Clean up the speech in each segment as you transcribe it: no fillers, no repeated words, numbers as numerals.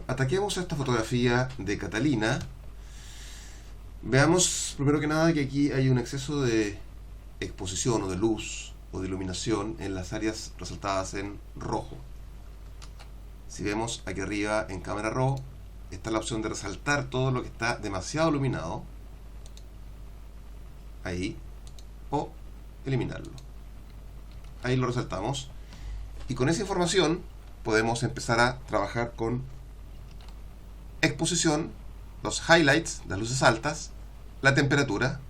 ataquemos esta fotografía de Catalina. Veamos primero que nada que aquí hay un exceso de exposición o de luz o de iluminación en las áreas resaltadas en rojo. Si vemos aquí arriba en cámara RAW, está la opción de resaltar todo lo que está demasiado iluminado, ahí, o eliminarlo. Ahí lo resaltamos, y con esa información podemos empezar a trabajar con exposición, los highlights, las luces altas, la temperatura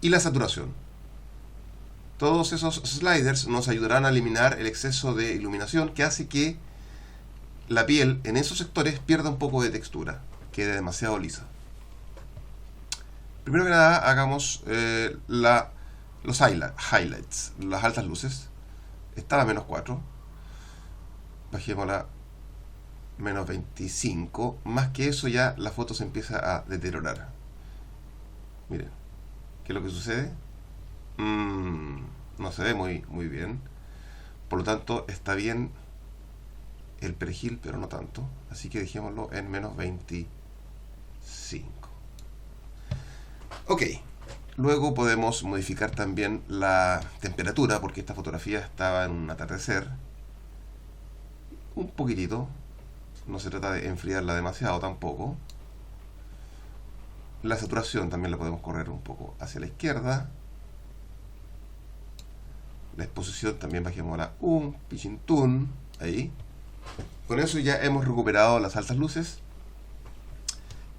y la saturación. Todos esos sliders nos ayudarán a eliminar el exceso de iluminación que hace que la piel en esos sectores pierda un poco de textura, quede demasiado lisa. Primero que nada hagamos los highlights, las altas luces. Está a menos 4. Bajémosla a menos 25. Más que eso ya la foto se empieza a deteriorar. Miren, ¿qué es lo que sucede? No se ve muy bien. Por lo tanto, está bien el perejil, pero no tanto. Así que dejémoslo en menos 25. Ok. Luego podemos modificar también la temperatura, porque esta fotografía estaba en un atardecer. Un poquitito. No se trata de enfriarla demasiado tampoco. La saturación también la podemos correr un poco hacia la izquierda. La exposición también bajémosla un pichintún. Ahí. Con eso ya hemos recuperado las altas luces.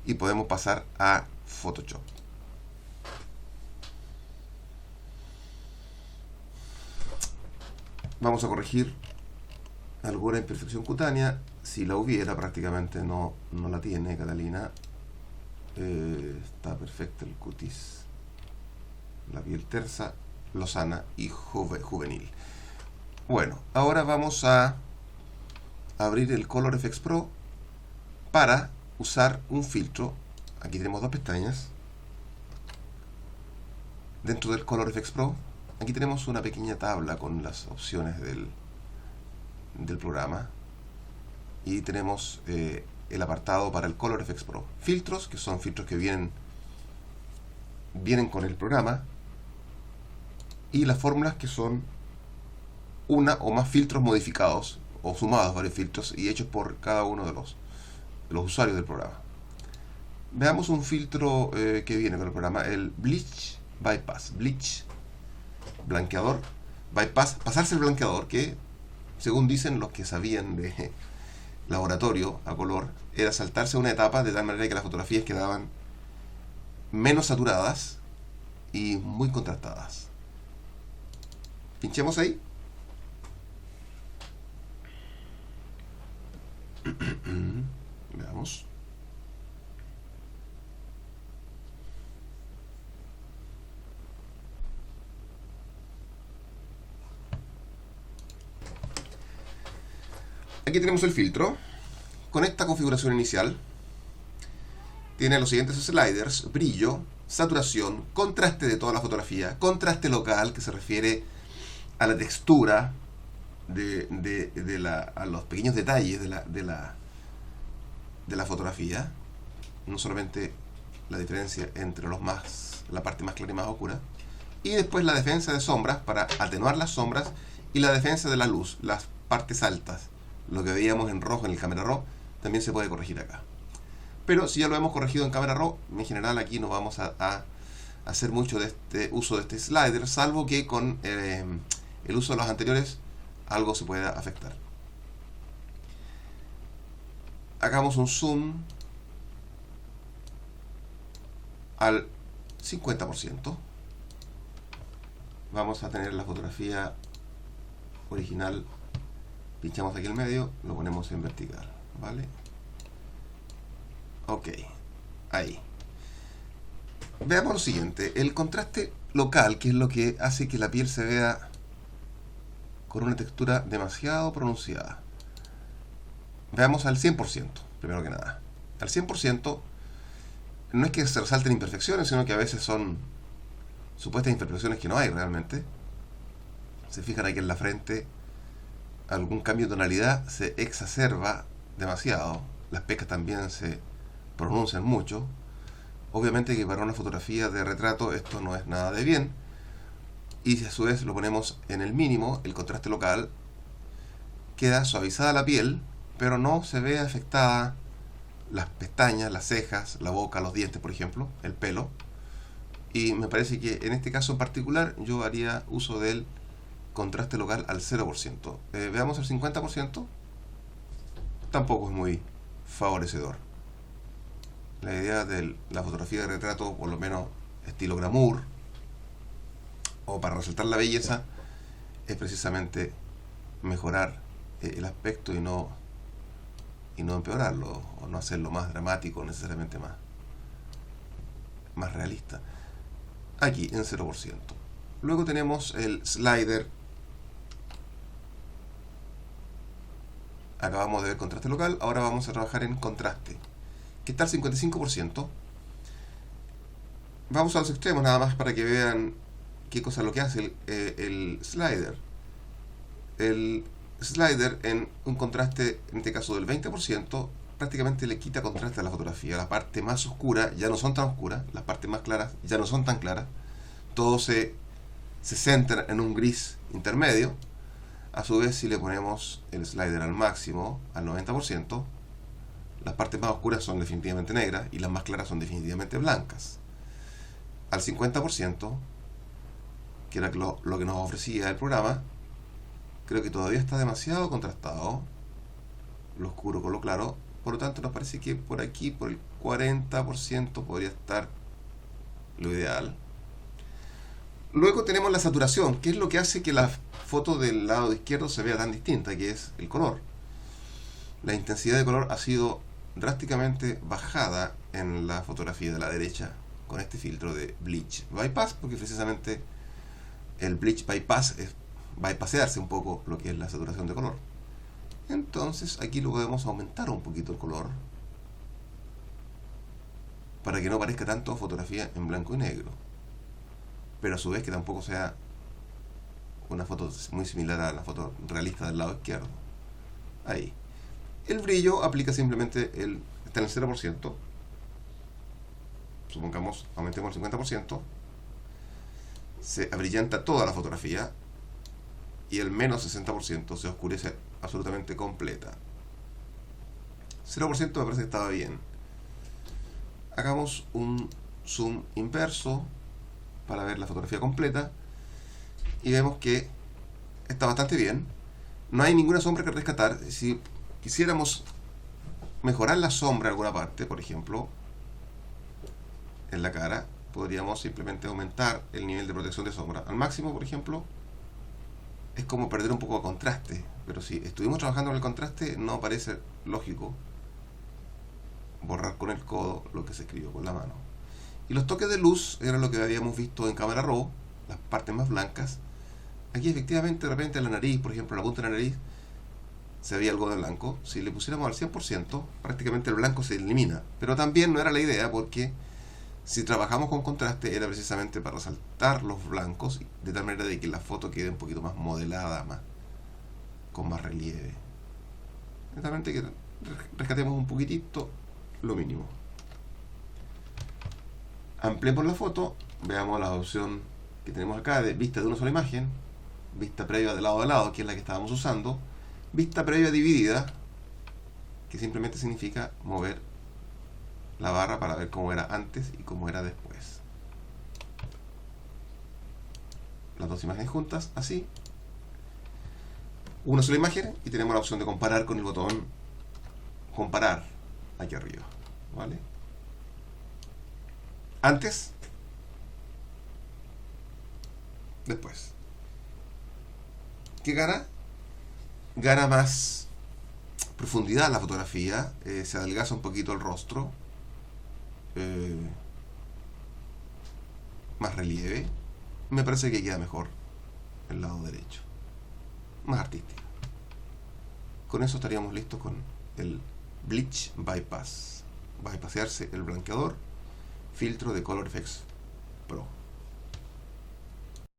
Y podemos pasar a Photoshop. Vamos a corregir alguna imperfección cutánea. Si la hubiera, prácticamente no la tiene Catalina. Está perfecto el cutis, la piel tersa, lozana y juvenil. Bueno, ahora vamos a abrir el Color Efex Pro para usar un filtro. Aquí tenemos dos pestañas. Dentro del Color Efex Pro, aquí tenemos una pequeña tabla con las opciones del programa. Y tenemos el apartado para el Color Efex Pro. Filtros, que son filtros que vienen con el programa. Y las fórmulas, que son una o más filtros modificados o sumados varios filtros y hechos por cada uno de los usuarios del programa. Veamos un filtro que viene con el programa, el Bleach Bypass. Bleach, blanqueador, bypass, pasarse el blanqueador, que según dicen los que sabían de laboratorio a color, era saltarse una etapa de tal manera que las fotografías quedaban menos saturadas y muy contrastadas. Pinchemos ahí. Veamos. Aquí tenemos el filtro. Con esta configuración inicial tiene los siguientes sliders: brillo, saturación, contraste de toda la fotografía, contraste local, que se refiere a la textura a los pequeños detalles de la fotografía, no solamente la diferencia entre la parte más clara y más oscura, y después la defensa de sombras para atenuar las sombras, y la defensa de la luz, las partes altas, lo que veíamos en rojo en el Camera Raw, también se puede corregir acá. Pero si ya lo hemos corregido en Camera Raw, en general aquí no vamos a hacer mucho de uso de este slider, salvo que con el uso de los anteriores algo se pueda afectar. Hagamos un zoom al 50%. Vamos a tener la fotografía original. Pinchamos aquí en medio, lo ponemos en vertical, ¿vale? Ok, ahí. Veamos lo siguiente, el contraste local, que es lo que hace que la piel se vea con una textura demasiado pronunciada. Veamos al 100%, primero que nada. Al 100%, no es que se resalten imperfecciones, sino que a veces son supuestas imperfecciones que no hay realmente. Se fijan aquí en la frente, algún cambio de tonalidad se exacerba demasiado. las pecas también se pronuncian mucho. Obviamente que para una fotografía de retrato esto no es nada de bien. Y si a su vez lo ponemos en el mínimo, el contraste local, queda suavizada la piel, pero no se ve afectada las pestañas, las cejas, la boca, los dientes, por ejemplo, el pelo. Y me parece que en este caso en particular yo haría uso del contraste local al 0%. Veamos el 50%. Tampoco es muy favorecedor. La idea de la fotografía de retrato, por lo menos estilo glamour, o para resaltar la belleza, es precisamente mejorar el aspecto y no empeorarlo, o no hacerlo más dramático, necesariamente más realista. Aquí en 0%. Luego tenemos el slider. Acabamos de ver contraste local, ahora vamos a trabajar en contraste, que está al 55%. Vamos a los extremos nada más para que vean qué cosa es lo que hace el slider. El slider en un contraste, en este caso del 20%, prácticamente le quita contraste a la fotografía. La parte más oscura ya no son tan oscuras, las partes más claras ya no son tan claras. Todo se centra en un gris intermedio. A su vez, si le ponemos el slider al máximo, al 90%, las partes más oscuras son definitivamente negras y las más claras son definitivamente blancas. Al 50%, que era lo que nos ofrecía el programa, creo que todavía está demasiado contrastado lo oscuro con lo claro. Por lo tanto, nos parece que por aquí, por el 40%, podría estar lo ideal. Luego tenemos la saturación, que es lo que hace que la foto del lado izquierdo se vea tan distinta, que es el color. La intensidad de color ha sido drásticamente bajada en la fotografía de la derecha con este filtro de Bleach Bypass, porque precisamente el Bleach Bypass es bypassearse un poco lo que es la saturación de color. Entonces aquí lo podemos aumentar un poquito el color para que no parezca tanto fotografía en blanco y negro, pero a su vez que tampoco sea una foto muy similar a la foto realista del lado izquierdo. Ahí. El brillo aplica simplemente está en el 0%. Supongamos, aumentemos el 50%. Se abrillanta toda la fotografía y el menos 60% se oscurece absolutamente completa. 0% me parece que estaba bien. Hagamos un zoom inverso para ver la fotografía completa y vemos que está bastante bien. No hay ninguna sombra que rescatar. Si quisiéramos mejorar la sombra en alguna parte, por ejemplo en la cara, podríamos simplemente aumentar el nivel de protección de sombra al máximo, por ejemplo. Es como perder un poco de contraste, pero si estuvimos trabajando en el contraste, no parece lógico borrar con el codo lo que se escribió con la mano. Y los toques de luz era lo que habíamos visto en cámara RAW, las partes más blancas. Aquí efectivamente de repente la nariz, por ejemplo la punta de la nariz, se veía algo de blanco. Si le pusiéramos al 100%, prácticamente el blanco se elimina. Pero también no era la idea, porque si trabajamos con contraste era precisamente para resaltar los blancos, de tal manera de que la foto quede un poquito más modelada, con más relieve. De tal manera que rescatemos un poquitito lo mínimo. Ampliemos la foto, veamos la opción que tenemos acá de vista de una sola imagen, vista previa de lado a lado, que es la que estábamos usando, vista previa dividida, que simplemente significa mover la barra para ver cómo era antes y cómo era después. Las dos imágenes juntas, así. Una sola imagen y tenemos la opción de comparar con el botón comparar aquí arriba, ¿vale? Antes, después. ¿Qué gana? Gana más profundidad la fotografía, se adelgaza un poquito el rostro, más relieve. Me parece que queda mejor el lado derecho, más artística. Con eso estaríamos listos con el Bleach Bypass, bypassearse el blanqueador, filtro de Color Efex Pro.